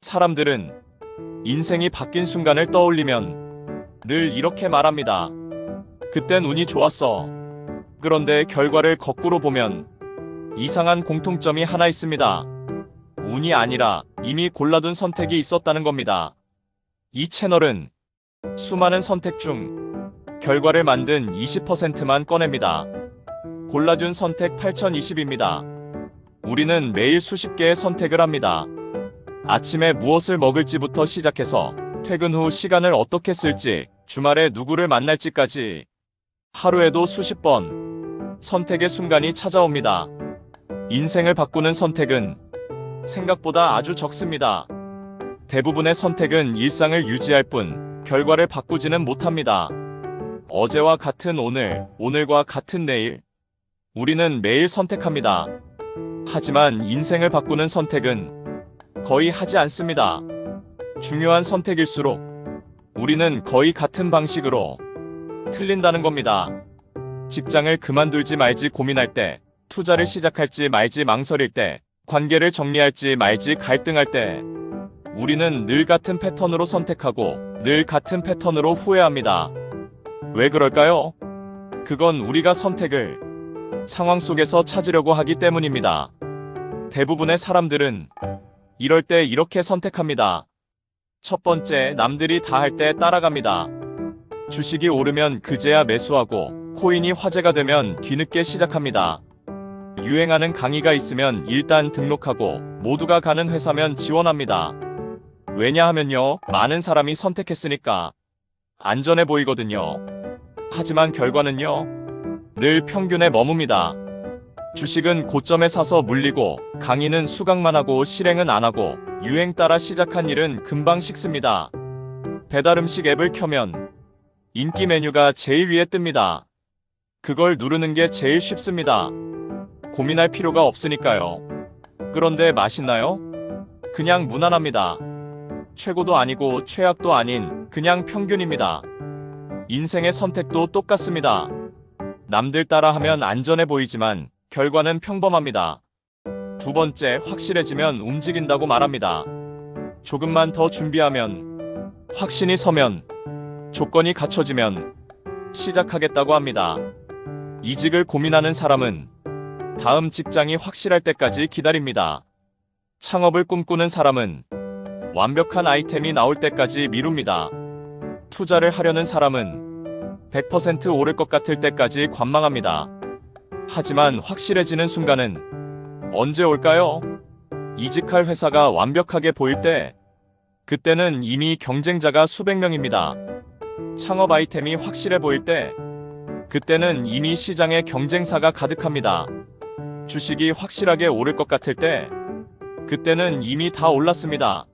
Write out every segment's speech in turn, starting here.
사람들은 인생이 바뀐 순간을 떠올리면 늘 이렇게 말합니다. 그땐 운이 좋았어. 그런데 결과를 거꾸로 보면 이상한 공통점이 하나 있습니다. 운이 아니라 이미 골라둔 선택이 있었다는 겁니다. 이 채널은 수많은 선택 중 결과를 만든 20%만 꺼냅니다. 골라준 선택 8020입니다. 우리는 매일 수십 개의 선택을 합니다. 아침에 무엇을 먹을지부터 시작해서 퇴근 후 시간을 어떻게 쓸지, 주말에 누구를 만날지까지 하루에도 수십 번 선택의 순간이 찾아옵니다. 인생을 바꾸는 선택은 생각보다 아주 적습니다. 대부분의 선택은 일상을 유지할 뿐 결과를 바꾸지는 못합니다. 어제와 같은 오늘, 오늘과 같은 내일. 우리는 매일 선택합니다. 하지만 인생을 바꾸는 선택은 거의 하지 않습니다. 중요한 선택일수록 우리는 거의 같은 방식으로 틀린다는 겁니다. 직장을 그만둘지 말지 고민할 때, 투자를 시작할지 말지 망설일 때, 관계를 정리할지 말지 갈등할 때, 우리는 늘 같은 패턴으로 선택하고 늘 같은 패턴으로 후회합니다. 왜 그럴까요? 그건 우리가 선택을 상황 속에서 찾으려고 하기 때문입니다. 대부분의 사람들은 이럴 때 이렇게 선택합니다. 첫 번째, 남들이 다 할 때 따라갑니다. 주식이 오르면 그제야 매수하고 코인이 화제가 되면 뒤늦게 시작합니다. 유행하는 강의가 있으면 일단 등록하고 모두가 가는 회사면 지원합니다. 왜냐하면요, 많은 사람이 선택했으니까 안전해 보이거든요. 하지만 결과는요, 늘 평균에 머뭅니다. 주식은 고점에 사서 물리고 강의는 수강만 하고 실행은 안 하고 유행 따라 시작한 일은 금방 식습니다. 배달음식 앱을 켜면 인기 메뉴가 제일 위에 뜹니다. 그걸 누르는 게 제일 쉽습니다. 고민할 필요가 없으니까요. 그런데 맛있나요? 그냥 무난합니다. 최고도 아니고 최악도 아닌 그냥 평균입니다. 인생의 선택도 똑같습니다. 남들 따라하면 안전해 보이지만 결과는 평범합니다. 두 번째, 확실해지면 움직인다고 말합니다. 조금만 더 준비하면, 확신이 서면, 조건이 갖춰지면 시작하겠다고 합니다. 이직을 고민하는 사람은 다음 직장이 확실할 때까지 기다립니다. 창업을 꿈꾸는 사람은 완벽한 아이템이 나올 때까지 미룹니다. 투자를 하려는 사람은 100% 오를 것 같을 때까지 관망합니다. 하지만 확실해지는 순간은 언제 올까요? 이직할 회사가 완벽하게 보일 때, 그때는 이미 경쟁자가 수백 명입니다. 창업 아이템이 확실해 보일 때, 그때는 이미 시장에 경쟁사가 가득합니다. 주식이 확실하게 오를 것 같을 때, 그때는 이미 다 올랐습니다.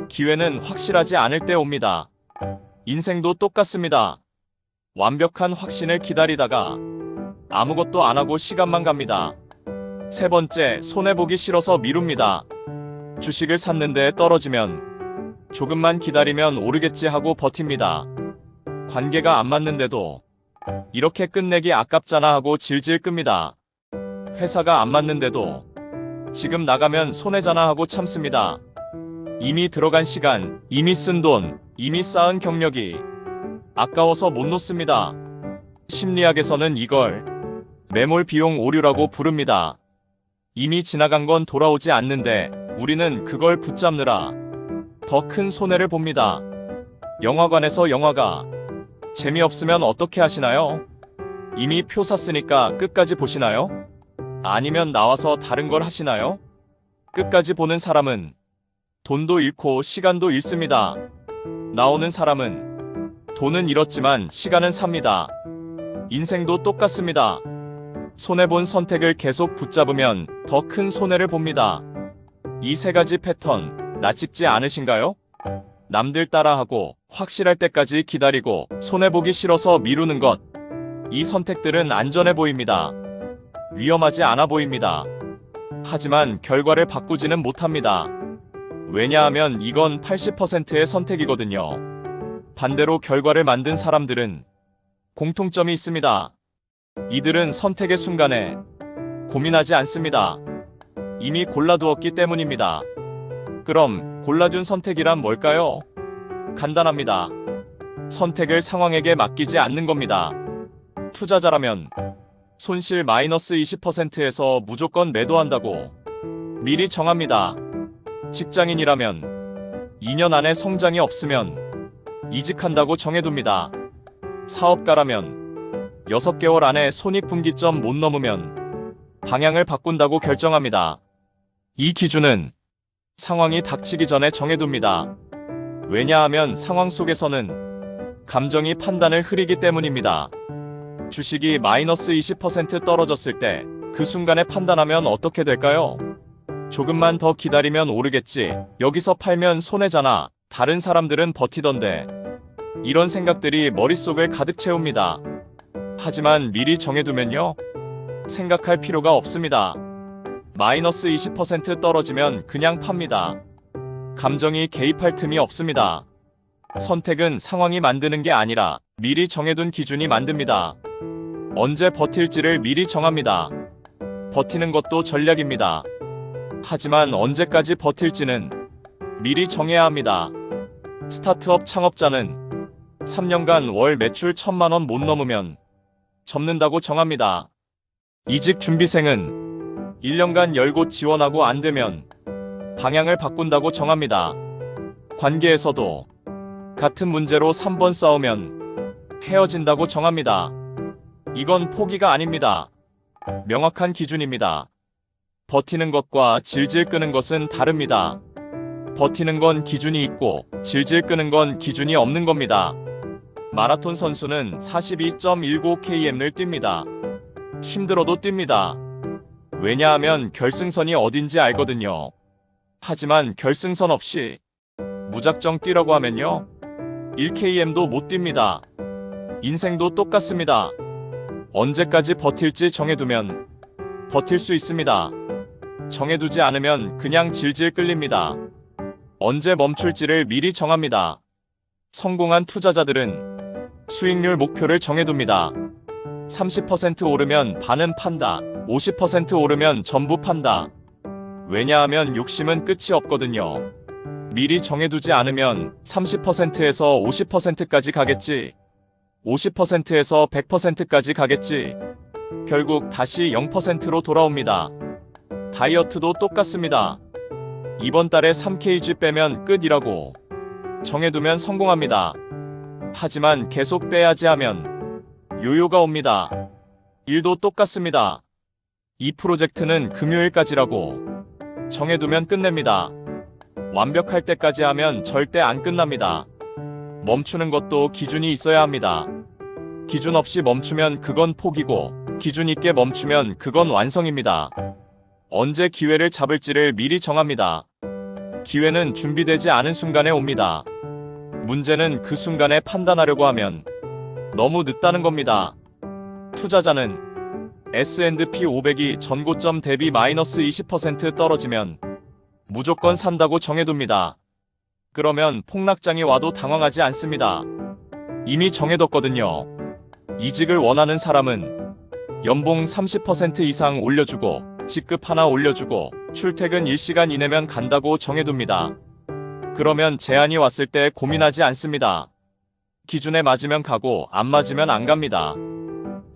기회는 확실하지 않을 때 옵니다. 인생도 똑같습니다. 완벽한 확신을 기다리다가 아무것도 안 하고 시간만 갑니다. 세 번째, 손해보기 싫어서 미룹니다. 주식을 샀는데 떨어지면 조금만 기다리면 오르겠지 하고 버팁니다. 관계가 안 맞는데도 이렇게 끝내기 아깝잖아 하고 질질 끕니다. 회사가 안 맞는데도 지금 나가면 손해잖아 하고 참습니다. 이미 들어간 시간, 이미 쓴 돈, 이미 쌓은 경력이 아까워서 못 놓습니다. 심리학에서는 이걸 매몰 비용 오류라고 부릅니다. 이미 지나간 건 돌아오지 않는데 우리는 그걸 붙잡느라 더 큰 손해를 봅니다. 영화관에서 영화가 재미없으면 어떻게 하시나요? 이미 표 샀으니까 끝까지 보시나요? 아니면 나와서 다른 걸 하시나요? 끝까지 보는 사람은 돈도 잃고 시간도 잃습니다. 나오는 사람은 돈은 잃었지만 시간은 삽니다. 인생도 똑같습니다. 손해본 선택을 계속 붙잡으면 더 큰 손해를 봅니다. 이 세 가지 패턴 낯익지 않으신가요? 남들 따라하고 확실할 때까지 기다리고 손해보기 싫어서 미루는 것. 이 선택들은 안전해 보입니다. 위험하지 않아 보입니다. 하지만 결과를 바꾸지는 못합니다. 왜냐하면 이건 80%의 선택이거든요. 반대로 결과를 만든 사람들은 공통점이 있습니다. 이들은 선택의 순간에 고민하지 않습니다. 이미 골라두었기 때문입니다. 그럼 골라준 선택이란 뭘까요? 간단합니다. 선택을 상황에게 맡기지 않는 겁니다. 투자자라면 손실 마이너스 20%에서 무조건 매도한다고 미리 정합니다. 직장인이라면 2년 안에 성장이 없으면 이직한다고 정해둡니다. 사업가라면 6개월 안에 손익분기점 못 넘으면 방향을 바꾼다고 결정합니다. 이 기준은 상황이 닥치기 전에 정해둡니다. 왜냐하면 상황 속에서는 감정이 판단을 흐리기 때문입니다. 주식이 마이너스 20% 떨어졌을 때 그 순간에 판단하면 어떻게 될까요? 조금만 더 기다리면 오르겠지. 여기서 팔면 손해잖아. 다른 사람들은 버티던데. 이런 생각들이 머릿속을 가득 채웁니다. 하지만 미리 정해두면요. 생각할 필요가 없습니다. 마이너스 20% 떨어지면 그냥 팝니다. 감정이 개입할 틈이 없습니다. 선택은 상황이 만드는 게 아니라 미리 정해둔 기준이 만듭니다. 언제 버틸지를 미리 정합니다. 버티는 것도 전략입니다. 하지만 언제까지 버틸지는 미리 정해야 합니다. 스타트업 창업자는 3년간 월 매출 1,000만 원 못 넘으면 접는다고 정합니다. 이직 준비생은 1년간 열곳 지원하고 안 되면 방향을 바꾼다고 정합니다. 관계에서도 같은 문제로 3번 싸우면 헤어진다고 정합니다. 이건 포기가 아닙니다. 명확한 기준입니다. 버티는 것과 질질 끄는 것은 다릅니다. 버티는 건 기준이 있고 질질 끄는 건 기준이 없는 겁니다. 마라톤 선수는 42.19km를 뜁니다. 힘들어도 뜁니다. 왜냐하면 결승선이 어딘지 알거든요. 하지만 결승선 없이 무작정 뛰라고 하면요. 1km도 못 뜁니다. 인생도 똑같습니다. 언제까지 버틸지 정해두면 버틸 수 있습니다. 정해두지 않으면 그냥 질질 끌립니다. 언제 멈출지를 미리 정합니다. 성공한 투자자들은 수익률 목표를 정해둡니다. 30% 오르면 반은 판다. 50% 오르면 전부 판다. 왜냐하면 욕심은 끝이 없거든요. 미리 정해두지 않으면 30%에서 50%까지 가겠지. 50%에서 100%까지 가겠지. 결국 다시 0%로 돌아옵니다. 다이어트도 똑같습니다. 이번 달에 3kg 빼면 끝이라고 정해두면 성공합니다. 하지만 계속 빼야지 하면 요요가 옵니다. 일도 똑같습니다. 이 프로젝트는 금요일까지라고 정해두면 끝냅니다. 완벽할 때까지 하면 절대 안 끝납니다. 멈추는 것도 기준이 있어야 합니다. 기준 없이 멈추면 그건 포기고, 기준 있게 멈추면 그건 완성입니다. 언제 기회를 잡을지를 미리 정합니다. 기회는 준비되지 않은 순간에 옵니다. 문제는 그 순간에 판단하려고 하면 너무 늦다는 겁니다. 투자자는 S&P 500이 전고점 대비 마이너스 20% 떨어지면 무조건 산다고 정해둡니다. 그러면 폭락장이 와도 당황하지 않습니다. 이미 정해뒀거든요. 이직을 원하는 사람은 연봉 30% 이상 올려주고, 직급 하나 올려주고, 출퇴근 1시간 이내면 간다고 정해둡니다. 그러면 제안이 왔을 때 고민하지 않습니다. 기준에 맞으면 가고 안 맞으면 안 갑니다.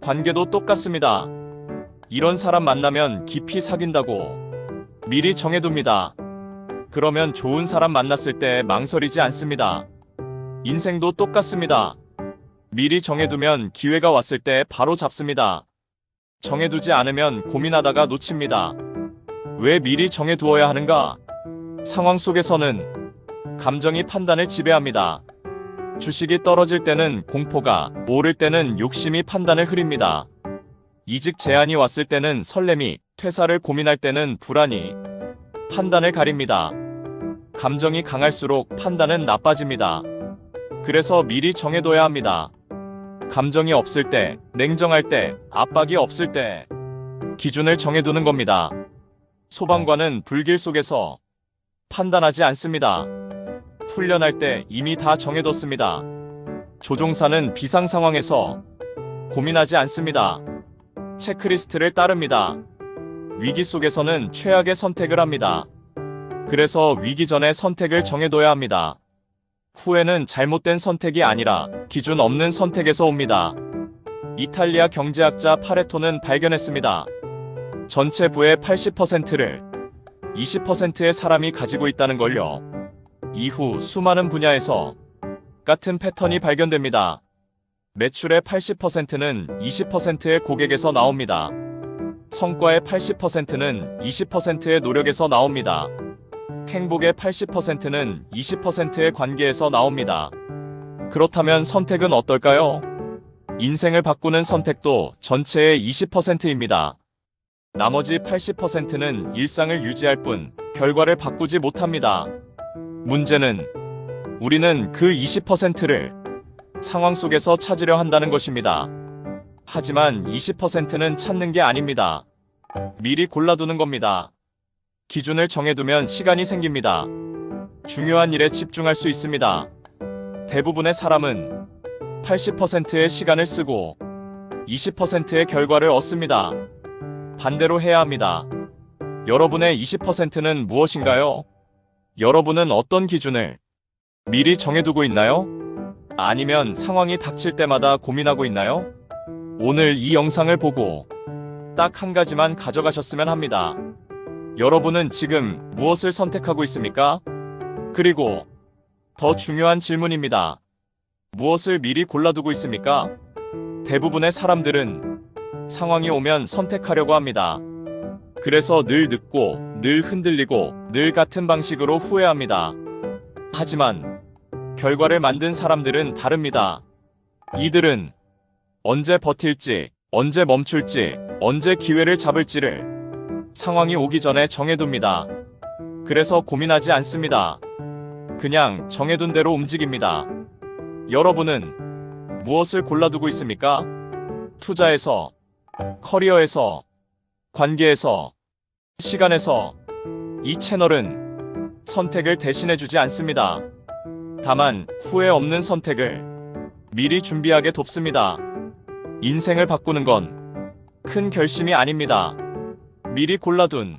관계도 똑같습니다. 이런 사람 만나면 깊이 사귄다고 미리 정해둡니다. 그러면 좋은 사람 만났을 때 망설이지 않습니다. 인생도 똑같습니다. 미리 정해두면 기회가 왔을 때 바로 잡습니다. 정해두지 않으면 고민하다가 놓칩니다. 왜 미리 정해두어야 하는가? 상황 속에서는 감정이 판단을 지배합니다. 주식이 떨어질 때는 공포가, 오를 때는 욕심이 판단을 흐립니다. 이직 제안이 왔을 때는 설렘이, 퇴사를 고민할 때는 불안이 판단을 가립니다. 감정이 강할수록 판단은 나빠집니다. 그래서 미리 정해둬야 합니다. 감정이 없을 때, 냉정할 때, 압박이 없을 때 기준을 정해두는 겁니다. 소방관은 불길 속에서 판단하지 않습니다. 훈련할 때 이미 다 정해뒀습니다. 조종사는 비상 상황에서 고민하지 않습니다. 체크리스트를 따릅니다. 위기 속에서는 최악의 선택을 합니다. 그래서 위기 전에 선택을 정해둬야 합니다. 후회는 잘못된 선택이 아니라 기준 없는 선택에서 옵니다. 이탈리아 경제학자 파레토는 발견했습니다. 전체 부의 80%를 20%의 사람이 가지고 있다는 걸요. 이후 수많은 분야에서 같은 패턴이 발견됩니다. 매출의 80%는 20%의 고객에서 나옵니다. 성과의 80%는 20%의 노력에서 나옵니다. 행복의 80%는 20%의 관계에서 나옵니다. 그렇다면 선택은 어떨까요? 인생을 바꾸는 선택도 전체의 20%입니다. 나머지 80%는 일상을 유지할 뿐 결과를 바꾸지 못합니다. 문제는 우리는 그 20%를 상황 속에서 찾으려 한다는 것입니다. 하지만 20%는 찾는 게 아닙니다. 미리 골라두는 겁니다. 기준을 정해두면 시간이 생깁니다. 중요한 일에 집중할 수 있습니다. 대부분의 사람은 80%의 시간을 쓰고 20%의 결과를 얻습니다. 반대로 해야 합니다. 여러분의 20%는 무엇인가요? 여러분은 어떤 기준을 미리 정해두고 있나요? 아니면 상황이 닥칠 때마다 고민하고 있나요? 오늘 이 영상을 보고 딱 한 가지만 가져가셨으면 합니다. 여러분은 지금 무엇을 선택하고 있습니까? 그리고 더 중요한 질문입니다. 무엇을 미리 골라두고 있습니까? 대부분의 사람들은 상황이 오면 선택하려고 합니다. 그래서 늘 늦고, 늘 흔들리고, 늘 같은 방식으로 후회합니다. 하지만 결과를 만든 사람들은 다릅니다. 이들은 언제 버틸지, 언제 멈출지, 언제 기회를 잡을지를 상황이 오기 전에 정해둡니다. 그래서 고민하지 않습니다. 그냥 정해둔 대로 움직입니다. 여러분은 무엇을 골라두고 있습니까? 투자에서, 커리어에서, 관계에서, 시간에서. 이 채널은 선택을 대신해주지 않습니다. 다만 후회 없는 선택을 미리 준비하게 돕습니다. 인생을 바꾸는 건 큰 결심이 아닙니다. 미리 골라둔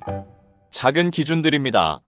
작은 기준들입니다.